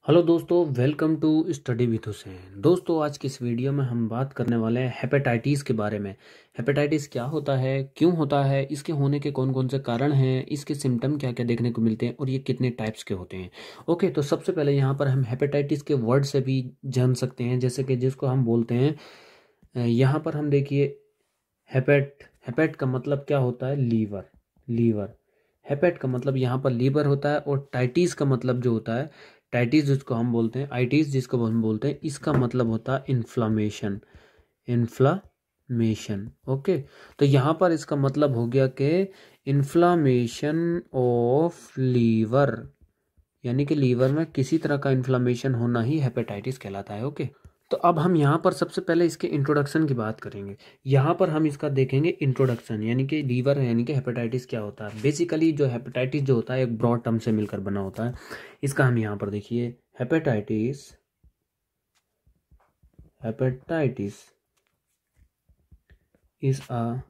Hello दोस्तों, welcome to study with Hussain. दोस्तों, आज की इस वीडियो में हम बात करने वाले हैं हेपेटाइटिस के बारे में। हेपेटाइटिस क्या होता है, क्यों होता है, इसके होने के कौन कौन से कारण हैं, इसके सिम्टम क्या क्या देखने को मिलते हैं और ये कितने टाइप्स के होते हैं। ओके, तो सबसे पहले यहाँ पर हम हेपेटाइटिस के वर्ड से भी जान सकते हैं, जैसे कि जिसको हम बोलते हैं, यहाँ पर हम देखिए हेपेट। हेपेट का मतलब क्या होता है? लीवर। लीवर। हेपेट का मतलब यहाँ पर लीवर होता है। और टाइटिस का मतलब जो होता है, टाइटिस जिसको हम बोलते हैं, आइटिस जिसको हम बोलते हैं, इसका मतलब होता है इन्फ्लामेशन। इन्फ्लामेशन। ओके, तो यहाँ पर इसका मतलब हो गया कि इन्फ्लामेशन ऑफ लीवर, यानी कि लीवर में किसी तरह का इन्फ्लामेशन होना ही हेपेटाइटिस कहलाता है। ओके, तो अब हम यहाँ पर सबसे पहले इसके इंट्रोडक्शन की बात करेंगे। यहाँ पर हम इसका देखेंगे इंट्रोडक्शन, यानी कि लीवर यानी कि हेपेटाइटिस क्या होता है। बेसिकली जो हेपेटाइटिस जो होता है एक ब्रॉड टर्म से मिलकर बना होता है। इसका हम यहाँ पर देखिए, hepatitis. Hepatitis is a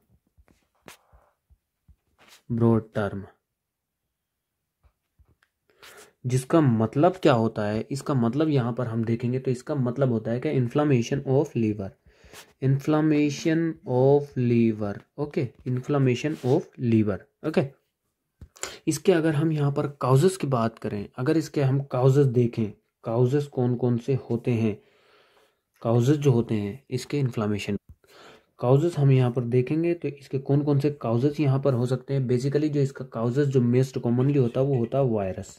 broad term, जिसका मतलब क्या होता है, इसका मतलब यहाँ पर हम देखेंगे तो इसका मतलब होता है कि inflammation of liver. Inflammation of liver. Okay, inflammation of liver. Okay, इसके अगर हम यहाँ पर काउजेस की बात करें, अगर इसके हम काउजेस देखें, काउजेस कौन कौन से होते हैं, काउजेस जो होते हैं इसके इन्फ्लामेशन, काउजेस हम यहाँ पर देखेंगे तो इसके कौन कौन से काउजेस यहाँ पर हो सकते हैं। बेसिकली जो इसका काउजेस जो मोस्ट कॉमनली होता है वो होता है वायरस।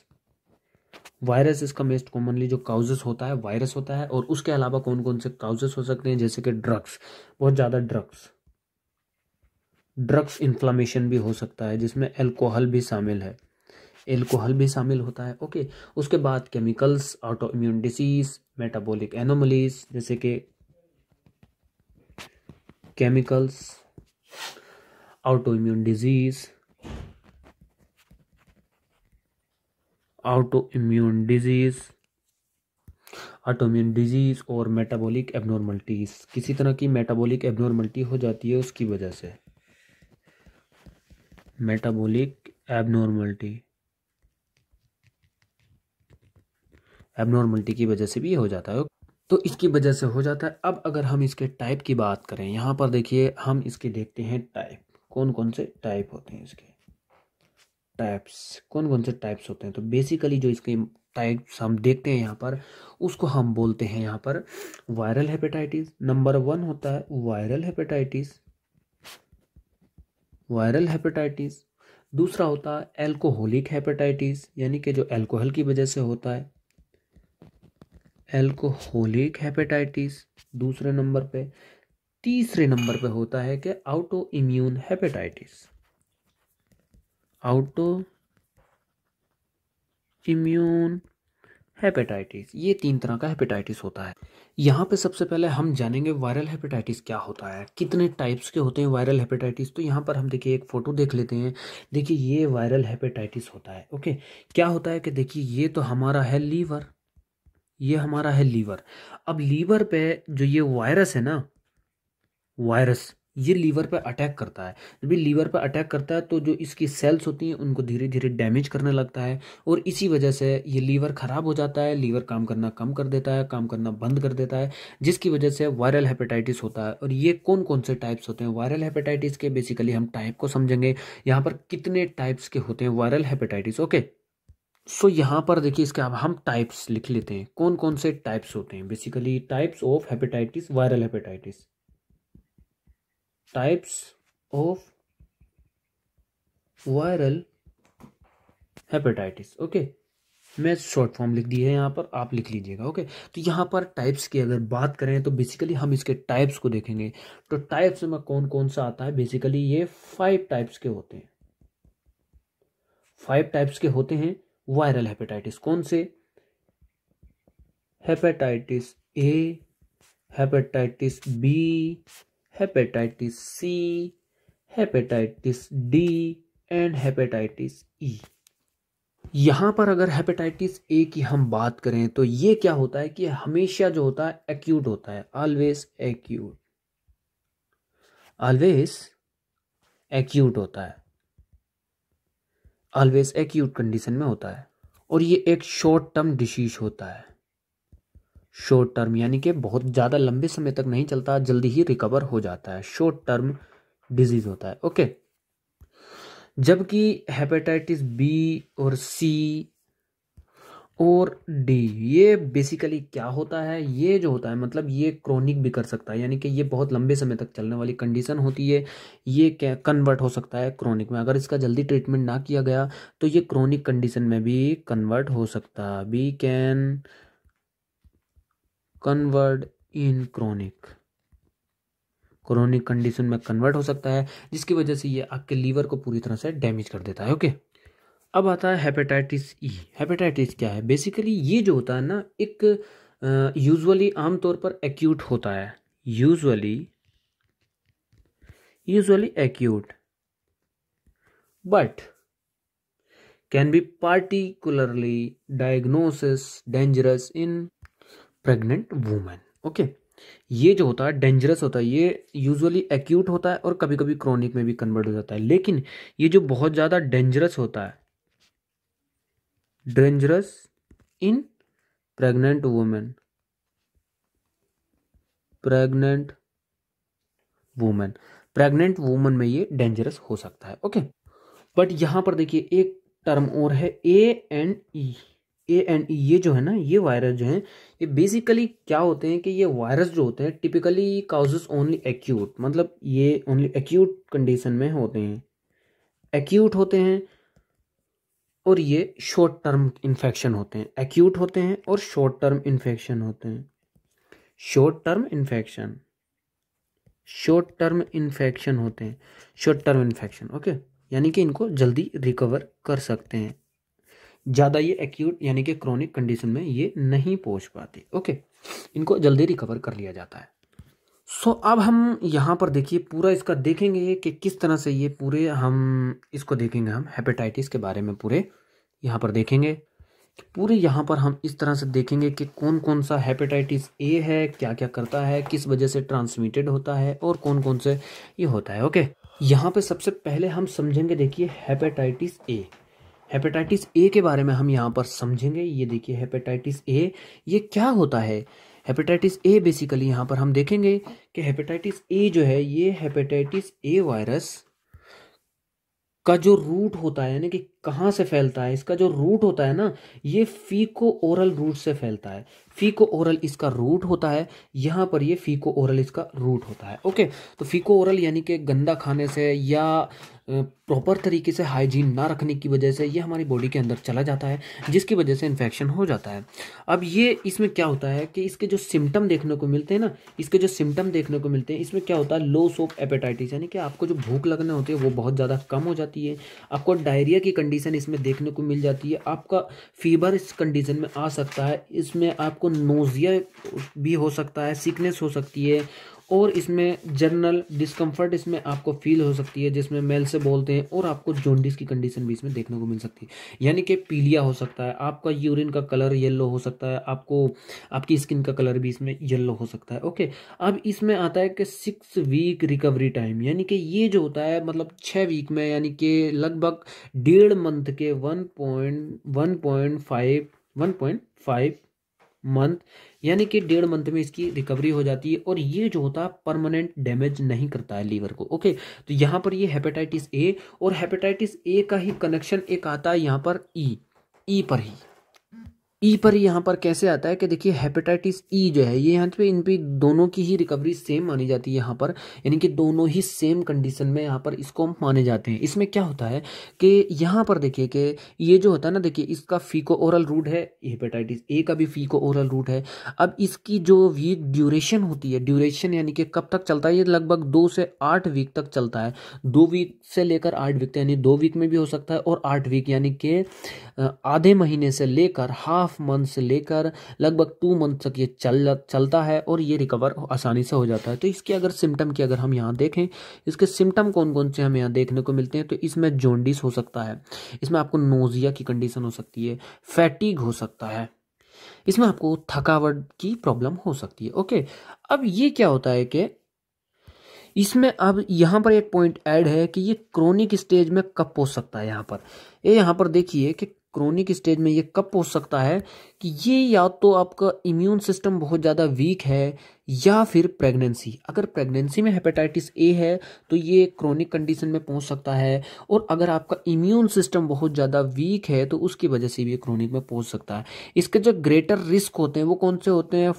वायरस इसका मोस्ट कॉमनली जो काउजेस होता है वायरस होता है। और उसके अलावा कौन कौन से काउजेस हो सकते हैं, जैसे कि ड्रग्स, बहुत ज़्यादा ड्रग्स, ड्रग्स इन्फ्लामेशन भी हो सकता है, जिसमें अल्कोहल भी शामिल है, एल्कोहल भी शामिल होता है। ओके, उसके बाद chemicals, auto immune disease, metabolic anomalies, जैसे कि chemicals, auto immune disease, auto immune disease, autoimmune disease और मेटाबॉलिक एबनॉर्मलिटीज, किसी तरह की मेटाबॉलिक एबनॉर्मलिटी हो जाती है उसकी वजह से, मेटाबॉलिक एबनॉर्मलिटी, एबनॉर्मलिटी की वजह से भी ये हो जाता है। तो इसकी वजह से हो जाता है। अब अगर हम इसके टाइप की बात करें, यहाँ पर देखिए हम इसके देखते हैं टाइप, कौन कौन से टाइप होते हैं इसके, टाइप्स, कौन कौन से टाइप्स होते हैं। तो बेसिकली जो इसके टाइप्स हम देखते हैं यहाँ पर, उसको हम बोलते हैं यहाँ पर वायरल हेपेटाइटिस। नंबर 1 होता है वायरल हेपेटाइटिस, वायरल हेपेटाइटिस। दूसरा होता है एल्कोहलिक हेपेटाइटिस, यानी कि जो अल्कोहल की वजह से होता है, एल्कोहलिक हेपेटाइटिस दूसरे नंबर पे। तीसरे नंबर पे होता है कि auto immune hepatitis, auto immune hepatitis. ये 3 तरह का हेपेटाइटिस होता है। यहाँ पे सबसे पहले हम जानेंगे वायरल हेपेटाइटिस क्या होता है, कितने टाइप्स के होते हैं वायरल हेपेटाइटिस। तो यहाँ पर हम देखिए एक फोटो देख लेते हैं। देखिए ये वायरल हेपेटाइटिस होता है। ओके, क्या होता है कि देखिए ये तो हमारा है लीवर, ये हमारा है लीवर। अब लीवर पे जो ये वायरस है ना, वायरस ये लीवर पर अटैक करता है। जब ये लीवर पर अटैक करता है तो जो इसकी सेल्स होती हैं उनको धीरे धीरे डैमेज करने लगता है। और इसी वजह से ये लीवर खराब हो जाता है, लीवर काम करना कम कर देता है, काम करना बंद कर देता है, जिसकी वजह से वायरल हेपेटाइटिस होता है। और ये कौन कौन से टाइप्स होते हैं वायरल हेपेटाइटिस के, बेसिकली हम टाइप को समझेंगे। यहाँ पर कितने टाइप्स के होते हैं वायरल हेपेटाइटिस। ओके, सो यहाँ पर देखिए इसके अब हम टाइप्स लिख लेते हैं, कौन कौन से टाइप्स होते हैं। Basically types of hepatitis, viral hepatitis, types of viral hepatitis. Okay, मैं शॉर्ट फॉर्म लिख दी है यहाँ पर, आप लिख लीजिएगा। ओके, तो यहाँ पर टाइप्स की अगर बात करें तो बेसिकली हम इसके टाइप्स को देखेंगे। तो टाइप्स में कौन कौन सा आता है, बेसिकली ये 5 टाइप्स के होते हैं। 5 टाइप्स के होते हैं वायरल हेपेटाइटिस। कौन से? Hepatitis A, hepatitis B, hepatitis C, hepatitis D and hepatitis E. यहाँ पर अगर हेपेटाइटिस ए की हम बात करें तो ये क्या होता है कि हमेशा जो होता है एक्यूट होता है, ऑलवेज एक्यूट, ऑलवेज एक्यूट होता है, ऑलवेज एक्यूट कंडीशन में होता है। और ये एक शॉर्ट टर्म डिसीज होता है। शॉर्ट टर्म यानी कि बहुत ज़्यादा लंबे समय तक नहीं चलता, जल्दी ही रिकवर हो जाता है, शॉर्ट टर्म डिजीज होता है। ओके, जबकि हेपेटाइटिस बी और सी और डी ये बेसिकली क्या होता है, ये जो होता है मतलब ये क्रोनिक भी कर सकता है, यानी कि ये बहुत लंबे समय तक चलने वाली कंडीशन होती है। ये क्या कन्वर्ट हो सकता है क्रोनिक में, अगर इसका जल्दी ट्रीटमेंट ना किया गया तो ये क्रोनिक कंडीशन में भी कन्वर्ट हो सकता है। B can convert in chronic, chronic condition में कन्वर्ट हो सकता है, जिसकी वजह से ये आपके लीवर को पूरी तरह से डैमेज कर देता है। ओके, अब आता है हेपेटाइटिस ई। हेपेटाइटिस क्या है, बेसिकली ये जो होता है ना एक यूजुअली आमतौर पर एक्यूट होता है, usually acute, but can be particularly diagnosis dangerous in pregnant women. Okay, ये जो होता है डेंजरस होता है, ये यूजुअली एक्यूट होता है और कभी कभी क्रोनिक में भी कन्वर्ट हो जाता है। लेकिन ये जो बहुत ज़्यादा डेंजरस होता है, dangerous in pregnant women, pregnant women में ये डेंजरस हो सकता है। ओके, बट यहां पर देखिए एक टर्म और है, ए एंड ई। ये जो है ना, ये वायरस जो है ये बेसिकली क्या होते हैं कि ये वायरस जो होते हैं टिपिकली काउजेस ओनली एक्यूट, मतलब ये ओनली एक्यूट कंडीशन में होते हैं, एक्यूट होते हैं और ये शॉर्ट टर्म इन्फेक्शन होते हैं, एक्यूट होते हैं और शॉर्ट टर्म इन्फेक्शन होते हैं, शॉर्ट टर्म इन्फेक्शन होते हैं, शॉर्ट टर्म इन्फेक्शन। ओके, यानी कि इनको जल्दी रिकवर कर सकते हैं, ज़्यादा ये एक्यूट यानी कि क्रोनिक कंडीशन में ये नहीं पहुंच पाते। ओके, इनको जल्दी रिकवर कर लिया जाता है। सो अब हम यहाँ पर देखिए पूरा इसका देखेंगे कि किस तरह से ये पूरे हम इसको देखेंगे, हम हेपेटाइटिस के बारे में पूरे यहाँ पर देखेंगे, पूरे यहाँ पर हम इस तरह से देखेंगे कि कौन कौन सा हेपेटाइटिस ए है, क्या क्या करता है, किस वजह से ट्रांसमिटेड होता है और कौन कौन से ये होता है। ओके, यहाँ पे सबसे पहले हम समझेंगे, देखिए हेपेटाइटिस ए, हेपेटाइटिस ए के बारे में हम यहाँ पर समझेंगे। ये देखिए हेपेटाइटिस ए ये क्या होता है। हेपेटाइटिस ए बेसिकली यहाँ पर हम देखेंगे कि हेपेटाइटिस ए जो है ये हेपेटाइटिस ए वायरस का जो रूट होता है, यानी कि कहाँ से फैलता है, इसका जो रूट होता है ना ये फीको ओरल रूट से फैलता है, फीको ओरल इसका रूट होता है, यहाँ पर ये फीको ओरल इसका रूट होता है। ओके, तो फीको ओरल यानी कि गंदा खाने से या प्रॉपर तरीके से हाइजीन ना रखने की वजह से ये हमारी बॉडी के अंदर चला जाता है, जिसकी वजह से इन्फेक्शन हो जाता है। अब ये इसमें क्या होता है कि इसके जो सिम्टम देखने को मिलते हैं ना, इसके जो सिम्टम देखने को मिलते हैं इसमें क्या होता है, लॉस ऑफ एपेटाइटिस, यानी कि आपको जो भूख लगने होती है वो बहुत ज़्यादा कम हो जाती है, आपको डायरिया की कंडीशन इसमें देखने को मिल जाती है, आपका फीवर इस कंडीशन में आ सकता है, इसमें आपको नोजिया भी हो सकता है, सिकनेस हो सकती है और इसमें जनरल डिस्कम्फर्ट इसमें आपको फील हो सकती है, जिसमें मेल से बोलते हैं, और आपको जॉन्डिस की कंडीशन भी इसमें देखने को मिल सकती है, यानी कि पीलिया हो सकता है, आपका यूरिन का कलर येलो हो सकता है, आपको आपकी स्किन का कलर भी इसमें येलो हो सकता है। ओके, अब इसमें आता है कि 6 वीक रिकवरी टाइम, यानी कि ये जो होता है मतलब 6 वीक में, यानी कि लगभग 1.5 मंथ के 1.5 मंथ, यानी कि 1.5 मंथ में इसकी रिकवरी हो जाती है, और ये जो होता है परमानेंट डैमेज नहीं करता है लीवर को। ओके, तो यहाँ पर ये हेपेटाइटिस ए, और हेपेटाइटिस ए का ही कनेक्शन एक आता है यहाँ पर ई पर यहाँ पर कैसे आता है कि देखिए हेपेटाइटिस ई जो है ये यहाँ पे इन पे दोनों की ही रिकवरी सेम मानी जाती है यहाँ पर, यानी कि दोनों ही सेम कंडीशन में यहाँ पर इसको माने जाते हैं। इसमें क्या होता है कि यहाँ पर देखिए कि ये जो होता है ना, देखिए इसका फीको ओरल रूट है, हेपेटाइटिस ए का भी फीको ओरल रूट है। अब इसकी जो वीक ड्यूरेशन होती है, ड्यूरेशन यानी कि कब तक चलता है, ये लगभग 2 से 8 वीक तक चलता है, 2 वीक से लेकर 8 वीक, यानी 2 वीक में भी हो सकता है और 8 वीक, यानी कि आधे महीने से लेकर हाफ मंथ से लेकर लगभग 2 मंथ तक ये चलता है, और ये रिकवर आसानी से हो जाता है। तो इसके अगर सिम्टम की अगर हम यहाँ देखें, इसके सिम्टम कौन कौन से हमें यहाँ देखने को मिलते हैं, तो इसमें जॉन्डिस हो सकता है, इसमें आपको नोजिया की कंडीशन हो सकती है, फैटीग हो सकता है, इसमें आपको थकावट की प्रॉब्लम हो सकती है। ओके, अब ये क्या होता है कि इसमें अब यहाँ पर एक पॉइंट ऐड है कि ये क्रोनिक स्टेज में कब पहुंच सकता है। यहाँ पर देखिए कि क्रोनिक स्टेज में ये कब पहुंच सकता है कि ये या तो आपका इम्यून सिस्टम बहुत ज़्यादा वीक है या फिर प्रेगनेंसी। अगर प्रेगनेंसी में हेपेटाइटिस ए है तो ये क्रोनिक कंडीशन में पहुंच सकता है, और अगर आपका इम्यून सिस्टम बहुत ज़्यादा वीक है तो उसकी वजह से भी ये क्रोनिक में पहुंच सकता है। इसके जो ग्रेटर रिस्क होते हैं वो कौन से होते हैं?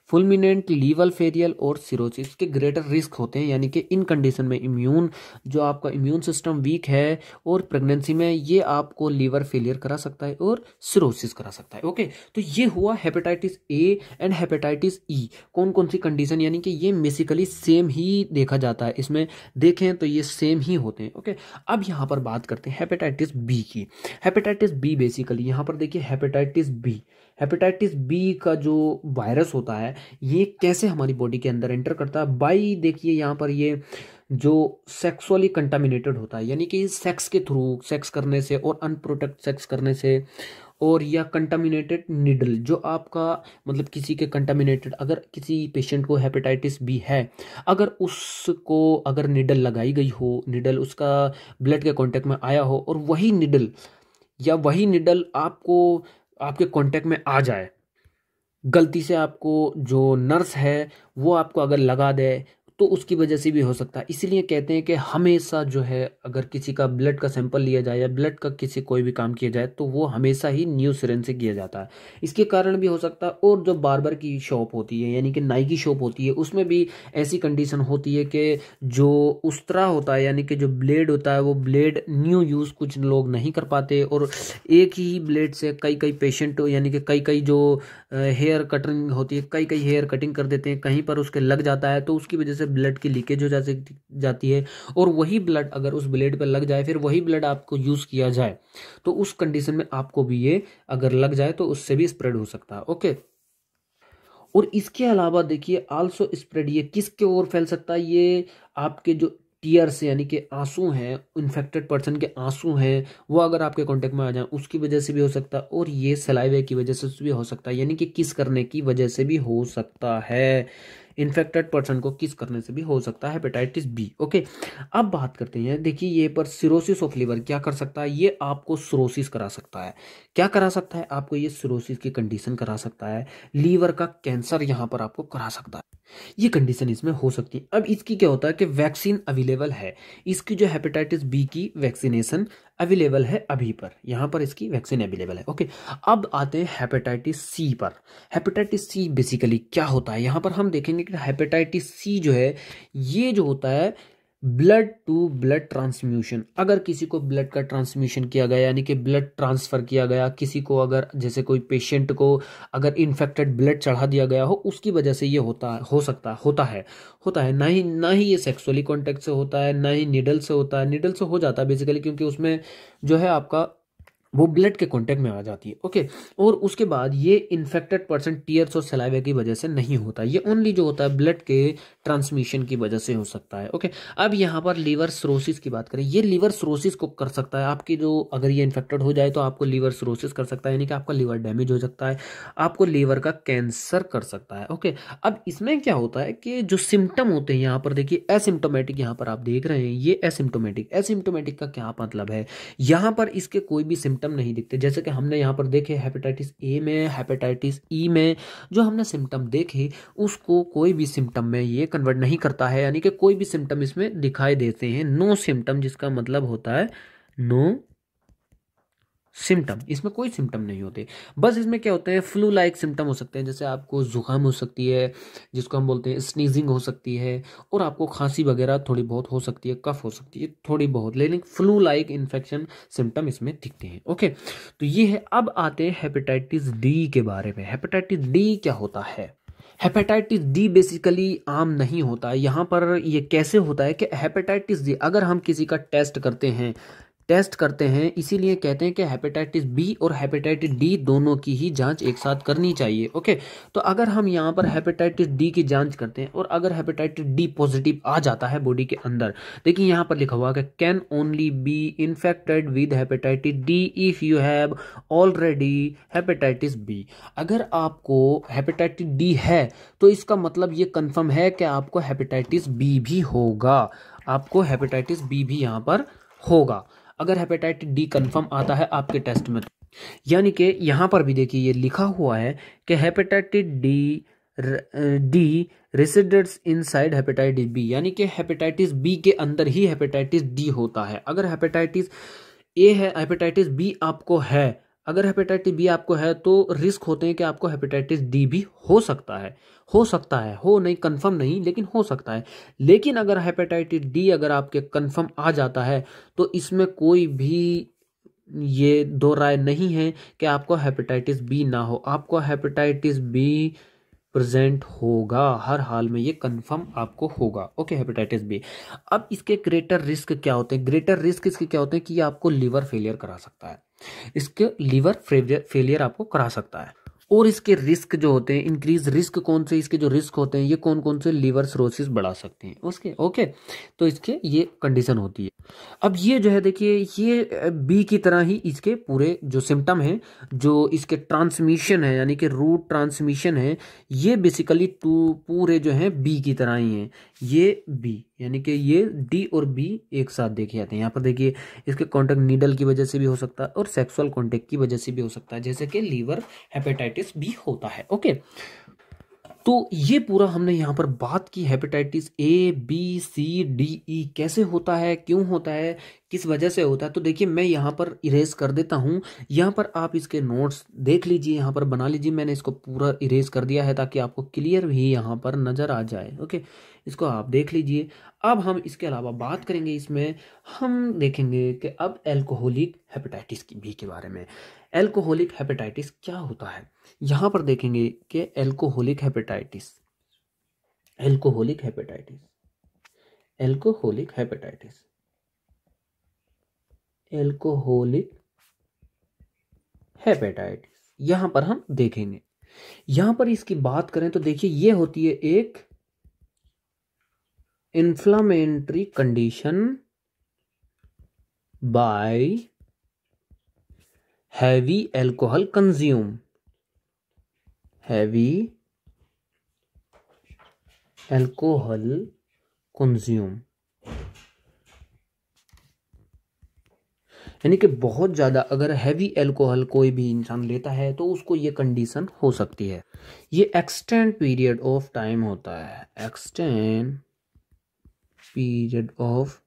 फुलमिनेंट लीवर फेलियर और सिरोसिस के ग्रेटर रिस्क होते हैं, यानी कि इन कंडीशन में जो आपका इम्यून सिस्टम वीक है और प्रेगनेंसी में ये आपको लीवर फेलियर करा सकता है और सिरोसिस करा सकता है। ओके, तो ये हुआ हेपेटाइटिस ए एंड हेपेटाइटिस ई। कौन कौन सी कंडीशन, यानी कि ये बेसिकली सेम ही देखा जाता है, इसमें देखें तो ये सेम ही होते हैं। ओके, अब यहाँ पर बात करते हैं हेपेटाइटिस बी की। हेपेटाइटिस बी बेसिकली यहाँ पर देखिए हेपेटाइटिस बी का जो वायरस होता है ये कैसे हमारी बॉडी के अंदर एंटर करता है। बाई देखिए यहाँ पर ये जो सेक्सुअली कंटामिनेटेड होता है, यानी कि सेक्स के थ्रू, सेक्स करने से और अनप्रोटेक्ट सेक्स करने से, और या कंटामिनेटेड निडल, जो आपका मतलब किसी के कंटामिनेटेड, अगर किसी पेशेंट को हेपेटाइटिस बी है, अगर निडल लगाई गई हो, निडल उसका ब्लड के कांटेक्ट में आया हो और वही निडल आपको आपके कांटेक्ट में आ जाए, गलती से आपको जो नर्स है वो आपको अगर लगा दे तो उसकी वजह से भी हो सकता है। इसीलिए कहते हैं कि हमेशा जो है अगर किसी का ब्लड का सैंपल लिया जाए या ब्लड का किसी कोई भी काम किया जाए तो वो हमेशा ही न्यू सिरिंज से किया जाता है। इसके कारण भी हो सकता है। और जो बार्बर की शॉप होती है, यानी कि नाई की शॉप होती है, उसमें भी ऐसी कंडीशन होती है कि जो उस्तरा होता है, यानी कि जो ब्लेड होता है, वो ब्लेड न्यू यूज़ कुछ लोग नहीं कर पाते और एक ही ब्लेड से कई पेशेंट, यानी कि कई जो हेयर कटिंग होती है, कई हेयर कटिंग कर देते हैं, कहीं पर उसके लग जाता है तो उसकी वजह से ब्लड की लीकेज हो जाती है। और वही ब्लड अगर उस ब्लेड पर लग जाए, फिर वही ब्लड आपको यूज़ किया जाए तो उस कंडीशन में आपको भी ये अगर लग जाए तो उससे भी स्प्रेड हो सकता है। ओके, और इसके अलावा देखिए आल्सो स्प्रेड ये किसके ओर फैल सकता है? ये आपके जो टीयर्स यानी कि आंसू हैं, इन्फेक्टेड पर्सन के आंसू हैं, वो अगर आपके कांटेक्ट में आ जाए उसकी वजह से भी हो सकता है, और ये सलाइवे की वजह से भी हो सकता है, यानी कि किस करने की वजह से भी हो सकता है। इन्फेक्टेड पर्सन को किस करने से भी हो सकता है हेपेटाइटिस बी। ओके, अब बात करते हैं, देखिए ये पर सिरोसिस ऑफ लीवर क्या कर सकता है? ये आपको सिरोसिस करा सकता है। क्या करा सकता है? आपको ये सिरोसिस की कंडीशन करा सकता है। लीवर का कैंसर यहाँ पर आपको करा सकता है, ये कंडीशन इसमें हो सकती है। अब इसकी क्या होता है कि वैक्सीन अवेलेबल है, इसकी जो हेपेटाइटिस बी की वैक्सीनेशन अवेलेबल है अभी पर, यहाँ पर इसकी वैक्सीन अवेलेबल है। ओके, अब आते हैं हेपेटाइटिस सी पर। हेपेटाइटिस सी बेसिकली क्या होता है? यहाँ पर हम देखेंगे कि हेपेटाइटिस सी जो है ये जो होता है ब्लड टू ब्लड ट्रांसम्यूशन। अगर किसी को ब्लड का ट्रांसम्यूशन किया गया, यानी कि ब्लड ट्रांसफर किया गया, किसी को अगर जैसे कोई पेशेंट को अगर इन्फेक्टेड ब्लड चढ़ा दिया गया हो, उसकी वजह से ये होता है। ना ही ये सेक्सुअली कॉन्टेक्ट से होता है, ना ही निडल से होता है। निडल से हो जाता है बेसिकली क्योंकि उसमें जो है आपका वो ब्लड के कांटेक्ट में आ जाती है। ओके, और उसके बाद ये इन्फेक्टेड पर्सन टीयर्स और सलाइवा की वजह से नहीं होता, ये ओनली जो होता है ब्लड के ट्रांसमिशन की वजह से हो सकता है। ओके, अब यहाँ पर लीवर सिरोसिस की बात करें, ये लीवर सिरोसिस को कर सकता है आपकी जो, अगर ये इन्फेक्टेड हो जाए तो आपको लीवर सिरोसिस कर सकता है, यानी कि आपका लीवर डैमेज हो सकता है, आपको लीवर का कैंसर कर सकता है। ओके, अब इसमें क्या होता है कि जो सिम्टम होते हैं यहाँ पर देखिए एसिम्टोमेटिक, यहाँ पर आप देख रहे हैं ये एसिम्टोमेटिक का क्या मतलब है? यहाँ पर इसके कोई भी सिम्टम नहीं दिखते, जैसे कि हमने यहाँ पर देखे हेपेटाइटिस ए में, हेपेटाइटिस ई में जो हमने सिम्टम देखे उसको कोई भी सिम्टम में ये कन्वर्ट नहीं करता है, यानी कि कोई भी सिम्टम इसमें दिखाई देते हैं नो सिम्टम, जिसका मतलब होता है नो सिम्टम, इसमें कोई सिम्टम नहीं होते। बस इसमें क्या होते हैं फ्लू लाइक सिम्टम हो सकते हैं, जैसे आपको जुकाम हो सकती है जिसको हम बोलते हैं स्नीजिंग हो सकती है, और आपको खांसी वगैरह थोड़ी बहुत हो सकती है, कफ हो सकती है थोड़ी बहुत, लेकिन फ्लू लाइक इन्फेक्शन सिम्टम इसमें दिखते हैं। ओके, तो ये है। अब आते हैं हेपेटाइटिस डी के बारे में। हेपेटाइटिस डी क्या होता है? हेपेटाइटिस डी बेसिकली आम नहीं होता। यहाँ पर ये कैसे होता है कि हेपेटाइटिस डी अगर हम किसी का टेस्ट करते हैं, इसीलिए कहते हैं कि हेपेटाइटिस बी और हेपेटाइटिस डी दोनों की ही जांच एक साथ करनी चाहिए। ओके, तो अगर हम यहाँ पर हेपेटाइटिस डी की जांच करते हैं और अगर हेपेटाइटिस डी पॉजिटिव आ जाता है बॉडी के अंदर, देखिए यहाँ पर लिखा हुआ है can only be infected with hepatitis D if you have already hepatitis B. अगर आपको हेपेटाइटिस डी है तो इसका मतलब ये कंफर्म है कि आपको हेपेटाइटिस बी भी होगा, आपको हेपेटाइटिस बी भी यहाँ पर होगा। अगर हेपेटाइटिस डी कंफर्म आता है आपके टेस्ट में, यानी कि यहाँ पर भी देखिए ये लिखा हुआ है कि hepatitis D residents inside hepatitis B, यानी कि हेपेटाइटिस बी के अंदर ही हेपेटाइटिस डी होता है। अगर हेपेटाइटिस ए है, हेपेटाइटिस बी आपको है, अगर हेपेटाइटिस बी आपको है तो रिस्क होते हैं कि आपको हेपेटाइटिस डी भी हो सकता है, हो नहीं, कंफर्म नहीं, लेकिन हो सकता है। लेकिन अगर हेपेटाइटिस डी अगर आपके कंफर्म आ जाता है तो इसमें कोई भी ये दो राय नहीं है कि आपको हेपेटाइटिस बी ना हो, आपको हेपेटाइटिस बी प्रेजेंट होगा, हर हाल में ये कंफर्म आपको होगा। Okay, hepatitis B. अब इसके ग्रेटर रिस्क क्या होते हैं? ग्रेटर रिस्क इसके क्या होते हैं कि ये आपको लिवर फेलियर करा सकता है, इसके लिवर फेलियर आपको करा सकता है। और इसके रिस्क जो होते हैं, इंक्रीज रिस्क कौन से, इसके जो रिस्क होते हैं ये कौन कौन से, लिवर सिरोसिस बढ़ा सकते हैं उसके। ओके, तो इसके ये कंडीशन होती है। अब ये जो है देखिए ये बी की तरह ही इसके पूरे जो सिम्टम है, जो इसके ट्रांसमिशन है यानी कि रूट ट्रांसमिशन है, ये बेसिकली पूरे जो है बी की तरह ही है। ये बी यानी कि ये डी और बी एक साथ देखे जाते हैं। यहाँ पर देखिए इसके कॉन्टेक्ट नीडल की वजह से भी हो सकता है और सेक्सुअल कॉन्टेक्ट की वजह से भी हो सकता है, जैसे कि लीवर हेपेटाइटिस बी होता है। ओके, तो ये पूरा हमने यहाँ पर बात की hepatitis A B C D E कैसे होता है, क्यों होता है, किस वजह से होता है। तो देखिए मैं यहाँ पर इरेज कर देता हूँ, यहाँ पर आप इसके नोट्स देख लीजिए, यहाँ पर बना लीजिए। मैंने इसको पूरा इरेज कर दिया है ताकि आपको क्लियर भी यहाँ पर नज़र आ जाए। ओके, इसको आप देख लीजिए। अब हम इसके अलावा बात करेंगे, इसमें हम देखेंगे कि अब एल्कोहलिक हेपेटाइटिस की बी के बारे में। एल्कोहलिक हेपेटाइटिस क्या होता है, यहाँ पर देखेंगे कि alcoholic hepatitis, alcoholic hepatitis, alcoholic hepatitis, alcoholic hepatitis यहाँ पर हम देखेंगे। यहाँ पर इसकी बात करें तो देखिए ये होती है एक inflammatory condition bye heavy alcohol consume, heavy alcohol consume, यानी कि बहुत ज़्यादा अगर हैवी एल्कोहल कोई भी इंसान लेता है तो उसको ये कंडीशन हो सकती है। ये एक्सटेंड पीरियड ऑफ टाइम होता है, एक्सटेंड पीरियड ऑफ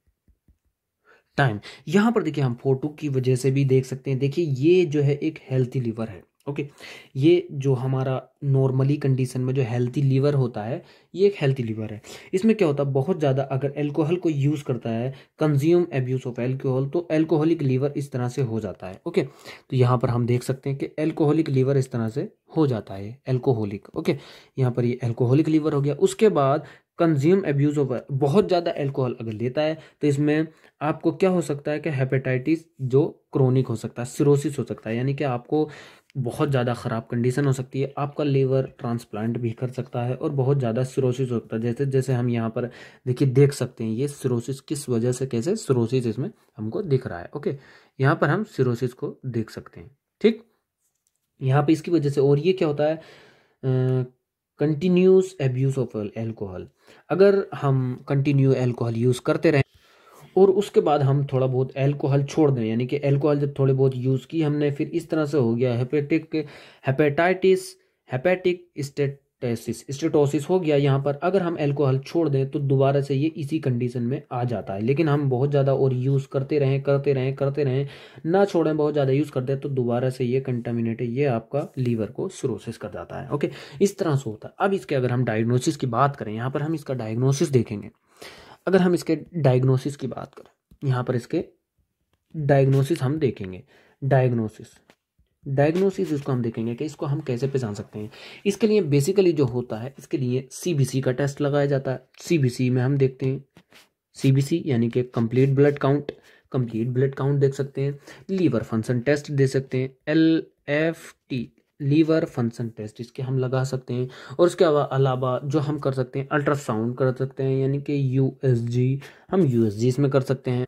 टाइम। यहाँ पर देखिए हम फोटो की वजह से भी देख सकते हैं। देखिए ये जो है एक हेल्थी लीवर है। ओके, ये जो हमारा नॉर्मली कंडीशन में जो हेल्थी लीवर होता है ये एक हेल्थी लीवर है। इसमें क्या होता है, बहुत ज़्यादा अगर एल्कोहल को यूज़ करता है, कंज्यूम एब्यूज ऑफ एल्कोहल, तो एल्कोहलिक लीवर इस तरह से हो जाता है। ओके, तो यहाँ पर हम देख सकते हैं कि एल्कोहलिक लीवर इस तरह से हो जाता है, एल्कोहलिक। ओके, यहाँ पर ये एल्कोहलिक लीवर हो गया। उसके बाद कंज्यूम एब्यूज ऑफ, बहुत ज़्यादा एल्कोहल अगर लेता है तो इसमें आपको क्या हो सकता है कि हेपेटाइटिस जो क्रोनिक हो सकता है, सिरोसिस हो सकता है, यानी कि आपको बहुत ज़्यादा ख़राब कंडीशन हो सकती है, आपका लीवर ट्रांसप्लांट भी कर सकता है और बहुत ज़्यादा सिरोसिस हो सकता है। जैसे जैसे हम यहाँ पर देखिए देख सकते हैं ये सिरोसिस किस वजह से, कैसे सिरोसिस इसमें हमको दिख रहा है। ओके, यहाँ पर हम सिरोसिस को देख सकते हैं। ठीक, यहाँ पे इसकी वजह से। और ये क्या होता है, कंटिन्यूस एब्यूज ऑफ एल्कोहल, अगर हम कंटिन्यू एल्कोहल यूज़ करते रहें और उसके बाद हम थोड़ा बहुत एल्कोहल छोड़ दें, यानी कि एल्कोहल जब थोड़े बहुत यूज़ की हमने, फिर इस तरह से हो गया हेपेटाइटिस, हेपेटिक स्टेटोसिस हो गया। यहाँ पर अगर हम एल्कोहल छोड़ दें तो दोबारा से ये इसी कंडीशन में आ जाता है। लेकिन हम बहुत ज़्यादा और यूज़ करते रहें ना छोड़ें, बहुत ज़्यादा यूज़ करते हैं तो दोबारा से ये कंटामिनेट है, ये आपका लीवर को सिरोसिस कर जाता है। ओके, इस तरह से होता है। अब इसके अगर हम डायग्नोसिस की बात करें, यहाँ पर हम इसका डायग्नोसिस देखेंगे। अगर हम इसके डायग्नोसिस की बात करें, यहाँ पर इसके डायग्नोसिस हम देखेंगे। डायग्नोसिस इसको हम देखेंगे कि इसको हम कैसे पहचान सकते हैं। इसके लिए बेसिकली जो होता है, इसके लिए सीबीसी का टेस्ट लगाया जाता है। सीबीसी में हम देखते हैं, सीबीसी यानी कि कंप्लीट ब्लड काउंट देख सकते हैं। लीवर फंक्शन टेस्ट दे सकते हैं, LFT लीवर फंक्शन टेस्ट इसके हम लगा सकते हैं। और उसके अलावा जो हम कर सकते हैं, अल्ट्रासाउंड कर सकते हैं, यानी कि USG, हम USG इसमें कर सकते हैं।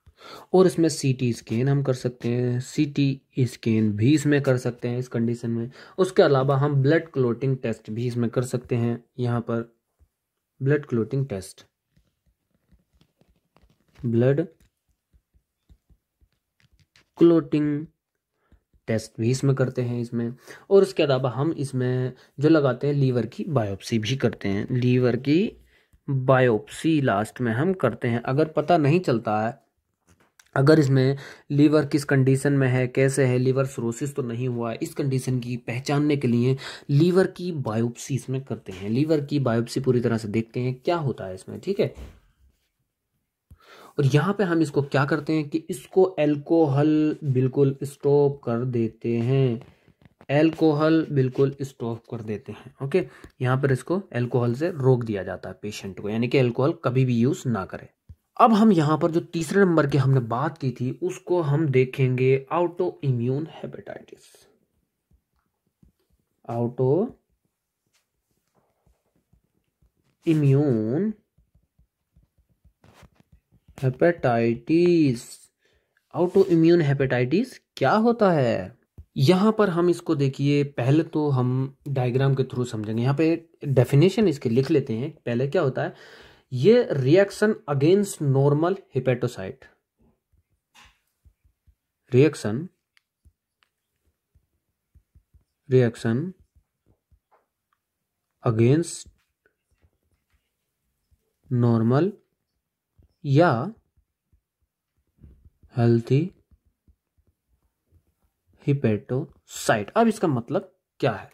और इसमें CT स्कैन हम कर सकते हैं, CT स्कैन भी इसमें कर सकते हैं इस कंडीशन में। उसके अलावा हम ब्लड क्लोटिंग टेस्ट भी इसमें कर सकते हैं। यहाँ पर blood clotting test, blood clotting test भी इसमें करते हैं इसमें। और उसके अलावा हम इसमें जो लगाते हैं लीवर की बायोप्सी भी करते हैं, लीवर की बायोप्सी लास्ट में हम करते हैं। अगर पता नहीं चलता है अगर इसमें लीवर किस कंडीशन में है, कैसे है, लीवर सिरोसिस तो नहीं हुआ है, इस कंडीशन की पहचानने के लिए लीवर की बायोप्सी इसमें करते हैं। लीवर की बायोप्सी पूरी तरह से देखते हैं क्या होता है इसमें, ठीक है। और यहाँ पे हम इसको क्या करते हैं कि इसको अल्कोहल बिल्कुल स्टॉप कर देते हैं, अल्कोहल बिल्कुल स्टॉप कर देते हैं। ओके, यहाँ पर इसको अल्कोहल से रोक दिया जाता है पेशेंट को, यानी कि अल्कोहल कभी भी यूज ना करे। अब हम यहाँ पर जो तीसरे नंबर की हमने बात की थी उसको हम देखेंगे auto immune hepatitis. Auto immune hepatitis. Auto immune hepatitis क्या होता है? यहां पर हम इसको देखिए, पहले तो हम डायग्राम के थ्रू समझेंगे। यहाँ पे डेफिनेशन इसके लिख लेते हैं। पहले क्या होता है, ये reaction against normal hepatocyte, reaction against normal या हेल्थी हिपेटोसाइट। अब इसका मतलब क्या है?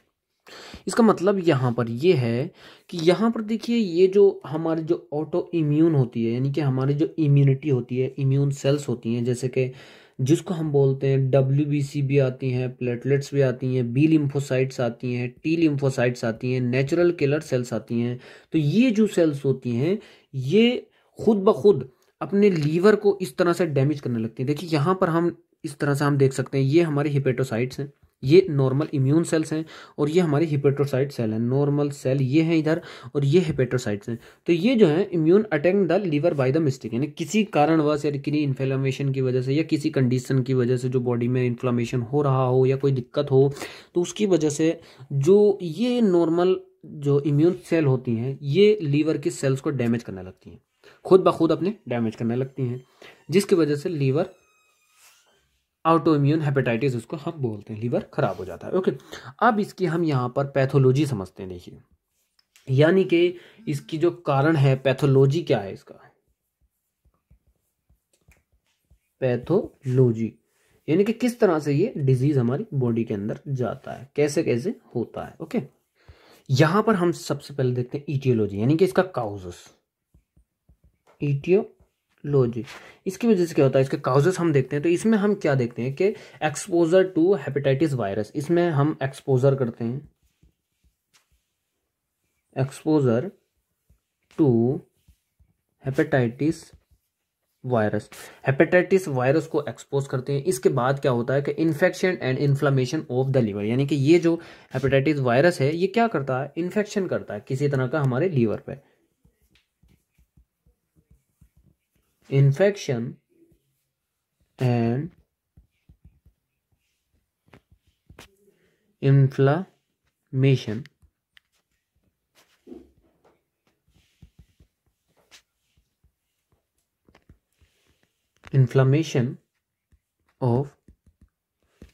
इसका मतलब यहां पर ये है कि यहां पर देखिए, ये जो हमारे जो ऑटो इम्यून होती है, यानी कि हमारी जो इम्यूनिटी होती है, इम्यून सेल्स होती हैं, जैसे कि जिसको हम बोलते हैं WBC भी आती हैं, प्लेटलेट्स भी आती हैं, बी लिम्फोसाइट्स आती हैं, टी लिम्फोसाइट्स आती हैं, नेचुरल किलर सेल्स आती हैं। तो ये जो सेल्स होती हैं ये खुद ब खुद अपने लीवर को इस तरह से डैमेज करने लगती हैं। देखिए यहाँ पर हम इस तरह से हम देख सकते हैं, ये हमारे हिपेटोसाइट्स हैं, ये नॉर्मल इम्यून सेल्स हैं, और ये हमारे हिपेटोसाइट सेल हैं। नॉर्मल सेल ये हैं इधर, और ये हिपेटोसाइट्स हैं। तो ये जो है immune attack the liver by the mistake, यानी किसी कारणवश या किसी इन्फ्लेमेशन की वजह से या किसी कंडीशन की वजह से, जो बॉडी में इन्फ्लेमेशन हो रहा हो या कोई दिक्कत हो, तो उसकी वजह से जो ये नॉर्मल जो इम्यून सेल होती हैं ये लीवर की सेल्स को डैमेज करने लगती हैं, खुद ब खुद अपने डैमेज करने लगती हैं, जिसकी वजह से लीवर ऑटो इम्यून हेपेटाइटिस उसको हम बोलते हैं, लीवर खराब हो जाता है। ओके, अब इसकी हम यहाँ पर पैथोलॉजी समझते हैं। देखिए, यानी कि इसकी जो कारण है, पैथोलॉजी क्या है इसका, पैथोलॉजी यानी कि किस तरह से ये डिजीज हमारी बॉडी के अंदर जाता है, कैसे कैसे होता है। ओके, यहां पर हम सबसे पहले देखते हैं इटियोलॉजी, यानी कि इसका काउजेस, इटियोलॉजी। इसकी वजह से क्या होता है, इसके काउजेस हम देखते हैं। तो इसमें हम क्या देखते हैं कि एक्सपोजर टू हेपेटाइटिस वायरस, इसमें हम एक्सपोजर करते हैं, exposure to hepatitis virus, hepatitis virus को एक्सपोज करते हैं। इसके बाद क्या होता है कि infection and inflammation of the liver, यानी कि ये जो हेपेटाइटिस वायरस है ये क्या करता है, इन्फेक्शन करता है किसी तरह का हमारे लीवर पे, infection and inflammation of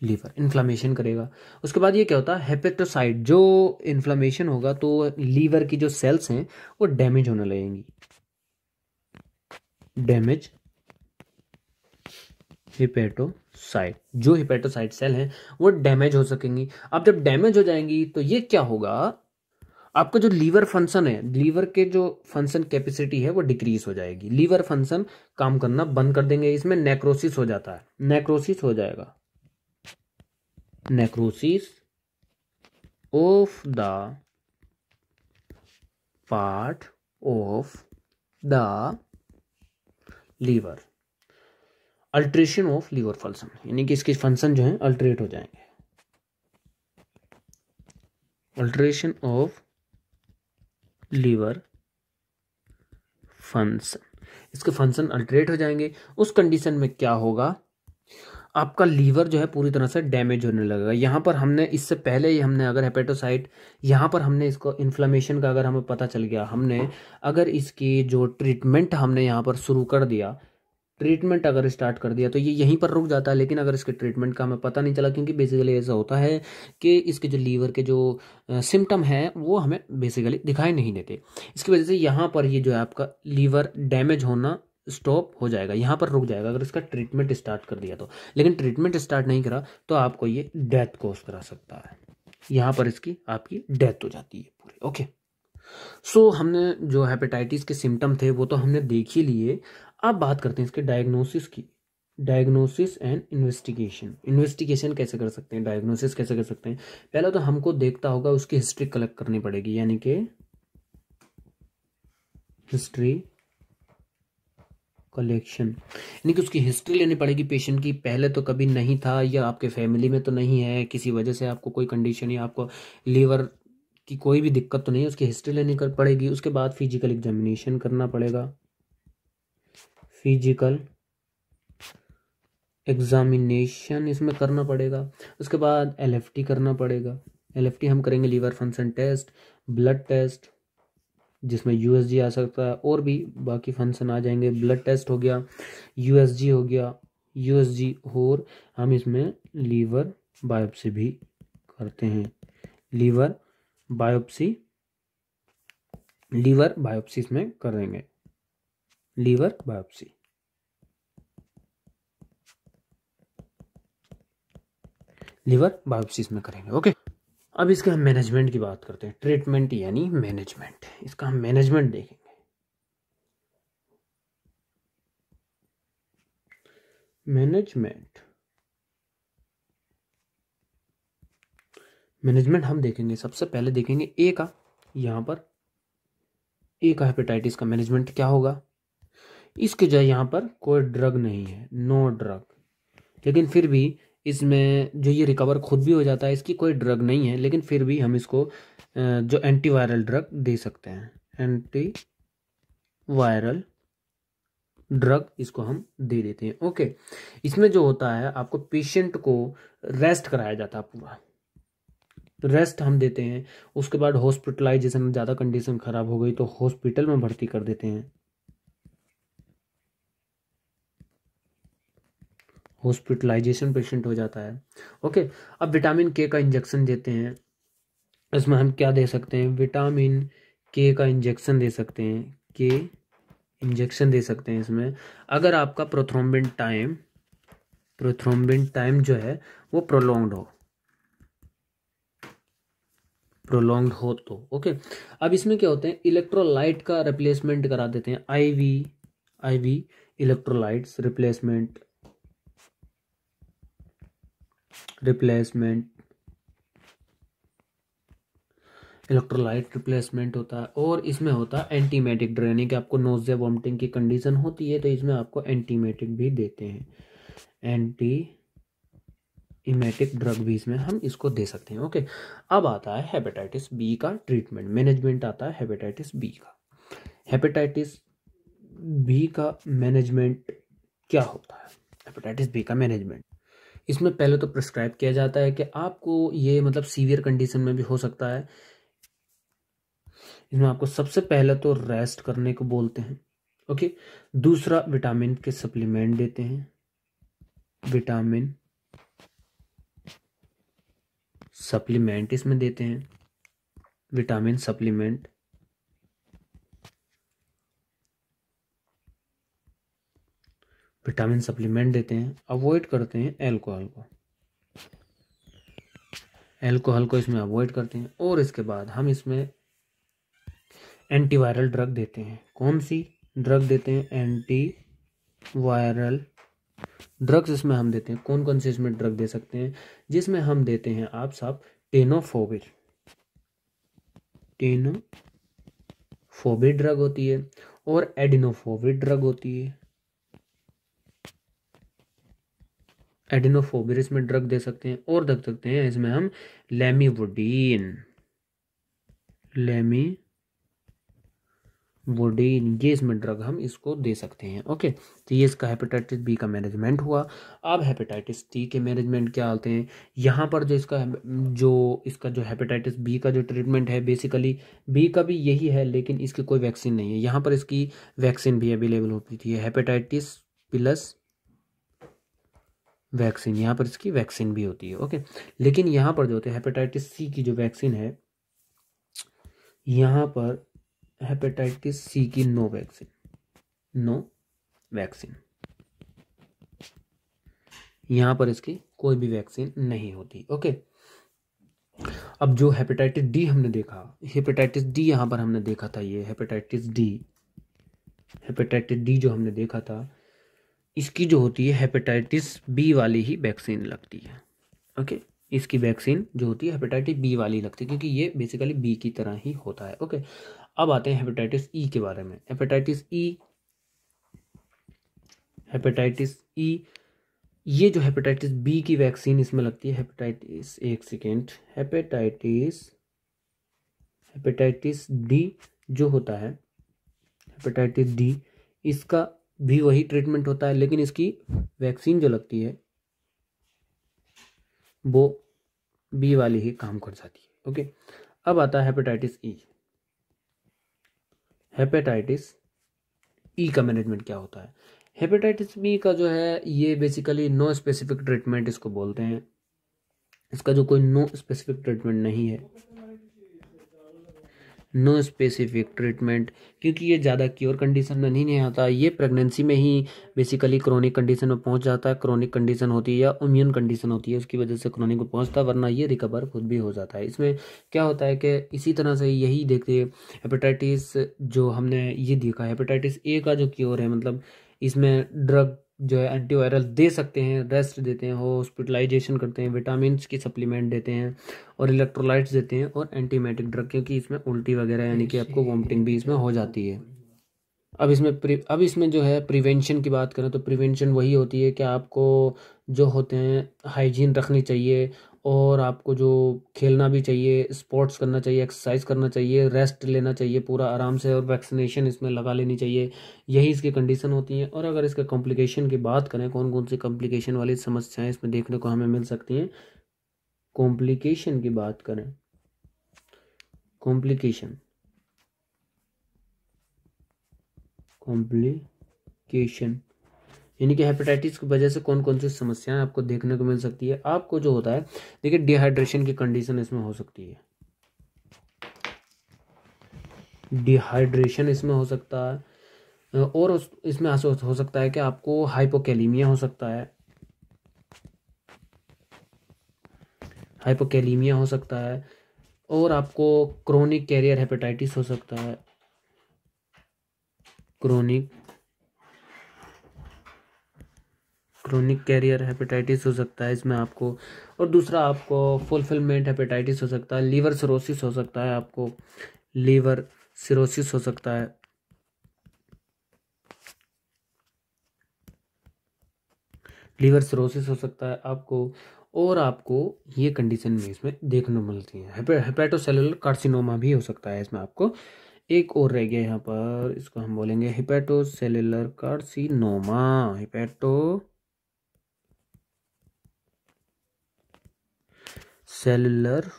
liver, inflammation करेगा। उसके बाद ये क्या होता है, हेपेटोसाइट, जो इन्फ्लामेशन होगा तो लीवर की जो सेल्स हैं वो डैमेज होने लगेंगी, डैमेज हिपेटोसाइट, जो हिपेटोसाइट सेल हैं वो डैमेज हो सकेंगी। अब जब डैमेज हो जाएंगी तो ये क्या होगा, आपका जो लीवर फंक्शन है, लीवर के जो फंक्शन कैपेसिटी है वो डिक्रीज हो जाएगी, लीवर फंक्शन काम करना बंद कर देंगे। इसमें नेक्रोसिस हो जाता है, नेक्रोसिस हो जाएगा, necrosis of the part of the liver, alteration of liver function, यानी कि इसके फंक्शन जो है अल्टरेट हो जाएंगे, अल्ट्रेशन ऑफ लीवर फंक्शन, इसके फंक्शन अल्टरेट हो जाएंगे। उस कंडीशन में क्या होगा, आपका लीवर जो है पूरी तरह से डैमेज होने लगेगा। यहाँ पर हमने इससे पहले ही हमने अगर हेपेटोसाइट, यहाँ पर हमने इसको इन्फ्लेमेशन का अगर हमें पता चल गया, हमने अगर इसकी जो ट्रीटमेंट हमने यहाँ पर शुरू कर दिया, ट्रीटमेंट अगर स्टार्ट कर दिया तो ये यहीं पर रुक जाता है, लेकिन अगर इसके ट्रीटमेंट का हमें पता नहीं चला, क्योंकि बेसिकली ऐसा होता है कि इसके जो लीवर के जो सिम्टम हैं वो हमें बेसिकली दिखाई नहीं देते। इसकी वजह से यहाँ पर ये जो है आपका लीवर डैमेज होना स्टॉप हो जाएगा, यहाँ पर रुक जाएगा अगर इसका ट्रीटमेंट स्टार्ट कर दिया तो। लेकिन ट्रीटमेंट स्टार्ट नहीं करा तो आपको ये डेथ कॉज करा सकता है, यहाँ पर इसकी आपकी डेथ हो जाती है पूरी। ओके, सो हमने जो हेपेटाइटिस के सिम्टम थे वो तो हमने देख ही लिए। अब बात करते हैं इसके डायग्नोसिस की। Diagnosis and investigation. इन्वेस्टिगेशन कैसे कर सकते हैं, डायग्नोसिस कैसे कर सकते हैं? पहले तो हमको देखता होगा उसकी हिस्ट्री कलेक्ट करनी पड़ेगी, यानी कि हिस्ट्री कलेक्शन, यानी कि उसकी हिस्ट्री लेनी पड़ेगी पेशेंट की। पहले तो कभी नहीं था या आपके फैमिली में तो नहीं है, किसी वजह से आपको कोई कंडीशन या आपको लीवर की कोई भी दिक्कत तो नहीं है, उसकी हिस्ट्री लेनी पड़ेगी। उसके बाद फिजिकल एग्जामिनेशन करना पड़ेगा, फिजिकल एग्जामिनेशन इसमें करना पड़ेगा। उसके बाद एलएफटी करना पड़ेगा। एलएफटी हम करेंगे liver function test, blood test जिसमें यूएसजी आ सकता है, और भी बाकी फंक्शन आ जाएंगे। ब्लड टेस्ट हो गया, यूएसजी हो गया, यूएसजी, और हम इसमें लीवर बायोप्सी भी करते हैं। लीवर बायोप्सी इसमें करेंगे, लीवर बायोप्सी। लीवर बायोप्सी इसमें करेंगे। ओके, अब इसके हम मैनेजमेंट की बात करते हैं। ट्रीटमेंट यानी मैनेजमेंट, इसका हम मैनेजमेंट देखेंगे। मैनेजमेंट हम देखेंगे, सबसे पहले देखेंगे ए का। यहाँ पर ए का हेपेटाइटिस का मैनेजमेंट क्या होगा? इसके जो यहाँ पर कोई ड्रग नहीं है, नो ड्रग, लेकिन फिर भी इसमें जो ये रिकवर खुद भी हो जाता है, इसकी कोई ड्रग नहीं है, लेकिन फिर भी हम इसको जो एंटीवायरल ड्रग दे सकते हैं। एंटीवायरल ड्रग इसको हम दे देते हैं। ओके, इसमें जो होता है आपको पेशेंट को रेस्ट कराया जाता है, पूरा रेस्ट हम देते हैं। उसके बाद हॉस्पिटलाइजेशन, ज़्यादा कंडीशन ख़राब हो गई तो हॉस्पिटल में भर्ती कर देते हैं, हॉस्पिटलाइजेशन पेशेंट हो जाता है। ओके, अब विटामिन के का इंजेक्शन देते हैं। इसमें हम क्या दे सकते हैं? विटामिन के का इंजेक्शन दे सकते हैं, के इंजेक्शन दे सकते हैं इसमें। अगर आपका प्रोथ्रोम्बिन टाइम जो है वो प्रोलॉन्ग्ड हो तो। ओके, अब इसमें क्या होते हैं? इलेक्ट्रोलाइट का रिप्लेसमेंट करा देते हैं, IV electrolytes replacement electrolyte replacement होता है। और इसमें होता है एंटीमेटिक ड्रग, यानी कि आपको नोजिया वॉमिटिंग की कंडीशन होती है तो इसमें आपको एंटीमेटिक भी देते हैं, एंटीमेटिक ड्रग भी इसमें हम इसको दे सकते हैं। ओके, अब आता है हेपेटाइटिस बी का ट्रीटमेंट, मैनेजमेंट आता है हेपेटाइटिस बी का। हेपेटाइटिस बी का मैनेजमेंट क्या होता है? हेपेटाइटिस बी का मैनेजमेंट, इसमें पहले तो प्रिस्क्राइब किया जाता है कि आपको ये मतलब सीवियर कंडीशन में भी हो सकता है। इसमें आपको सबसे पहले तो रेस्ट करने को बोलते हैं। ओके, दूसरा विटामिन के सप्लीमेंट देते हैं, विटामिन सप्लीमेंट इसमें देते हैं, विटामिन सप्लीमेंट। विटामिन सप्लीमेंट देते हैं। अवॉइड करते हैं अल्कोहल को इसमें अवॉइड करते हैं। और इसके बाद हम इसमें एंटीवायरल ड्रग देते हैं। कौन सी ड्रग देते हैं? एंटीवायरल ड्रग्स इसमें हम देते हैं। कौन कौन से इसमें ड्रग दे सकते हैं? जिसमें हम देते हैं आप सब टेनोफोबिर ड्रग होती है, और एडिनोफोबिर ड्रग होती है। एडिनोफोबिर इसमें ड्रग दे सकते हैं। और देख सकते हैं इसमें हम लेमिवोडिन, ये इसमें ड्रग हम इसको दे सकते हैं। ओके, तो ये इसका हेपेटाइटिस बी का मैनेजमेंट हुआ। अब हेपेटाइटिस टी के मैनेजमेंट क्या होते हैं? यहाँ पर जो इसका जो हेपेटाइटिस बी का जो ट्रीटमेंट है, बेसिकली बी का भी यही है, लेकिन इसकी कोई वैक्सीन नहीं है। यहाँ पर इसकी वैक्सीन भी अवेलेबल होती थी। हेपेटाइटिस प्लस वैक्सीन, यहाँ पर इसकी वैक्सीन भी होती है। ओके, लेकिन यहाँ पर जो होते हैं हेपेटाइटिस सी की जो वैक्सीन है, यहाँ पर हेपेटाइटिस सी की नो वैक्सीन, यहाँ पर इसकी कोई भी वैक्सीन नहीं होती। ओके, अब जो हेपेटाइटिस डी हमने देखा, हेपेटाइटिस डी यहाँ पर हमने देखा था, ये हेपेटाइटिस डी जो हमने देखा था, इसकी जो होती है हेपेटाइटिस बी वाली ही वैक्सीन लगती है। ओके, इसकी वैक्सीन जो होती है हेपेटाइटिस बी वाली लगती है, क्योंकि ये बेसिकली बी की तरह ही होता है। ओके, अब आते हैं हेपेटाइटिस ई के बारे में। हेपेटाइटिस ई ये जो हेपेटाइटिस बी की वैक्सीन इसमें लगती है, हेपेटाइटिस डी जो होता है, हेपेटाइटिस डी, इसका भी वही ट्रीटमेंट होता है, लेकिन इसकी वैक्सीन जो लगती है वो बी वाली ही काम कर जाती है। ओके, अब आता है हेपेटाइटिस ई। हेपेटाइटिस ई का मैनेजमेंट क्या होता है? हेपेटाइटिस बी का जो है ये बेसिकली नो स्पेसिफिक ट्रीटमेंट इसको बोलते हैं। इसका जो कोई नो स्पेसिफिक ट्रीटमेंट नहीं है, नो स्पेसिफिक ट्रीटमेंट, क्योंकि ये ज़्यादा क्योर कंडीशन में नहीं आता। ये प्रेगनेंसी में ही बेसिकली क्रोनिक कंडीशन में पहुंच जाता है। क्रोनिक कंडीशन होती है या इम्यून कंडीशन होती है, उसकी वजह से क्रोनिक में पहुंचता है, वरना ये रिकवर खुद भी हो जाता है। इसमें क्या होता है कि इसी तरह से यही देखते हैं हेपेटाइटिस जो हमने ये देखा, हेपेटाइटिस ए का जो क्योर है, मतलब इसमें ड्रग जो है एंटीवायरल दे सकते हैं, रेस्ट देते हैं, हॉस्पिटलाइजेशन करते हैं, विटामिन की सप्लीमेंट देते हैं और इलेक्ट्रोलाइट्स देते हैं और एंटीमेटिक ड्रग, क्योंकि इसमें उल्टी वगैरह यानी कि आपको वॉमिटिंग भी इसमें हो जाती है। अब इसमें जो है प्रिवेंशन की बात करें तो प्रिवेंशन वही होती है कि आपको जो होते हैं हाइजीन रखनी चाहिए और आपको जो खेलना भी चाहिए, स्पोर्ट्स करना चाहिए, एक्सरसाइज करना चाहिए, रेस्ट लेना चाहिए पूरा आराम से, और वैक्सीनेशन इसमें लगा लेनी चाहिए। यही इसकी कंडीशन होती है। और अगर इसके कॉम्प्लिकेशन की बात करें, कौन कौन सी कॉम्प्लिकेशन वाली समस्याएं इसमें देखने को हमें मिल सकती हैं, कॉम्प्लिकेशन की बात करें, कॉम्प्लिकेशन यानी कि हेपेटाइटिस की वजह से कौन कौन सी समस्याएं आपको देखने को मिल सकती है। आपको जो होता है, देखिए डिहाइड्रेशन की कंडीशन इसमें हो सकती है, डिहाइड्रेशन इसमें हो सकता है, और इसमें हो सकता है कि आपको हाइपोकैलीमिया हो सकता है, हाइपोकैलीमिया हो सकता है, और आपको क्रोनिक कैरियर हेपेटाइटिस हो सकता है, क्रोनिक कैरियर हेपेटाइटिस हो सकता है इसमें आपको। और दूसरा आपको फुलफिलमेंट हेपेटाइटिस हो सकता है, लीवर सिरोसिस हो सकता है, आपको लीवर सिरोसिस हो सकता है, लीवर सिरोसिस हो सकता है आपको। और आपको ये कंडीशन में इसमें देखने को मिलती है। हेपेटोसेलुलर कार्सिनोमा भी हो सकता है इसमें आपको। एक और रह गया यहाँ पर, इसको हम बोलेंगे हेपेटोसेलुलर कार्सिनोमा, सेलुलर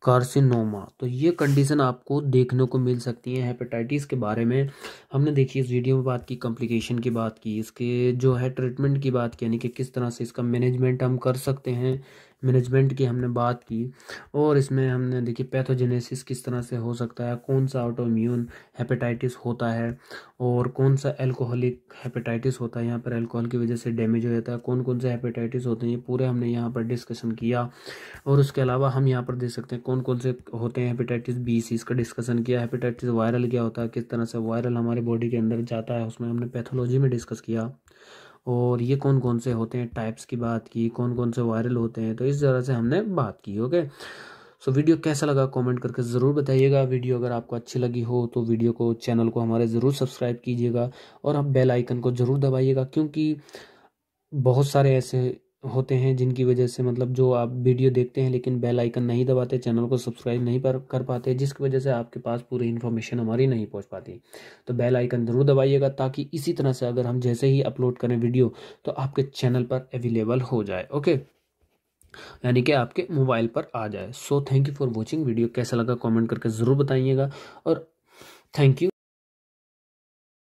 कार्सिनोमा। तो ये कंडीशन आपको देखने को मिल सकती है हेपेटाइटिस के बारे में। हमने देखिए इस वीडियो में बात की, कॉम्प्लिकेशन की बात की, इसके जो है ट्रीटमेंट की बात की, यानी कि किस तरह से इसका मैनेजमेंट हम कर सकते हैं, मैनेजमेंट की हमने बात की। और इसमें हमने देखिए पैथोजेनेसिस किस तरह से हो सकता है, कौन सा ऑटो इम्यून हेपेटाइटिस होता है और कौन सा एल्कोहलिक हेपेटाइटिस होता है, यहाँ पर अल्कोहल की वजह से डैमेज हो जाता है, कौन कौन से हेपेटाइटिस होते हैं, ये पूरे हमने यहाँ पर डिस्कशन किया। और उसके अलावा हम यहाँ पर देख सकते हैं कौन कौन से होते हैं हेपेटाइटिस बी सी, इसका डिस्कशन किया। हेपेटाइटिस वायरल क्या होता है, किस तरह से वायरल हमारे बॉडी के अंदर जाता है, उसमें हमने पैथोलॉजी में डिस्कस किया। और ये कौन कौन से होते हैं टाइप्स की बात की, कौन कौन से वायरल होते हैं, तो इस तरह से हमने बात की। ओके, सो वीडियो कैसा लगा कमेंट करके ज़रूर बताइएगा। वीडियो अगर आपको अच्छी लगी हो तो वीडियो को, चैनल को हमारे ज़रूर सब्सक्राइब कीजिएगा और आप बेल आइकन को ज़रूर दबाइएगा, क्योंकि बहुत सारे ऐसे होते हैं जिनकी वजह से मतलब जो आप वीडियो देखते हैं लेकिन बेल आइकन नहीं दबाते, चैनल को सब्सक्राइब नहीं कर पाते, जिसकी वजह से आपके पास पूरी इन्फॉर्मेशन हमारी नहीं पहुंच पाती। तो बेल आइकन ज़रूर दबाइएगा, ताकि इसी तरह से अगर हम जैसे ही अपलोड करें वीडियो तो आपके चैनल पर अवेलेबल हो जाए। ओके, यानी कि आपके मोबाइल पर आ जाए। So thank you for watching. Video कैसा लगा कमेंट करके ज़रूर बताइएगा और थैंक यू।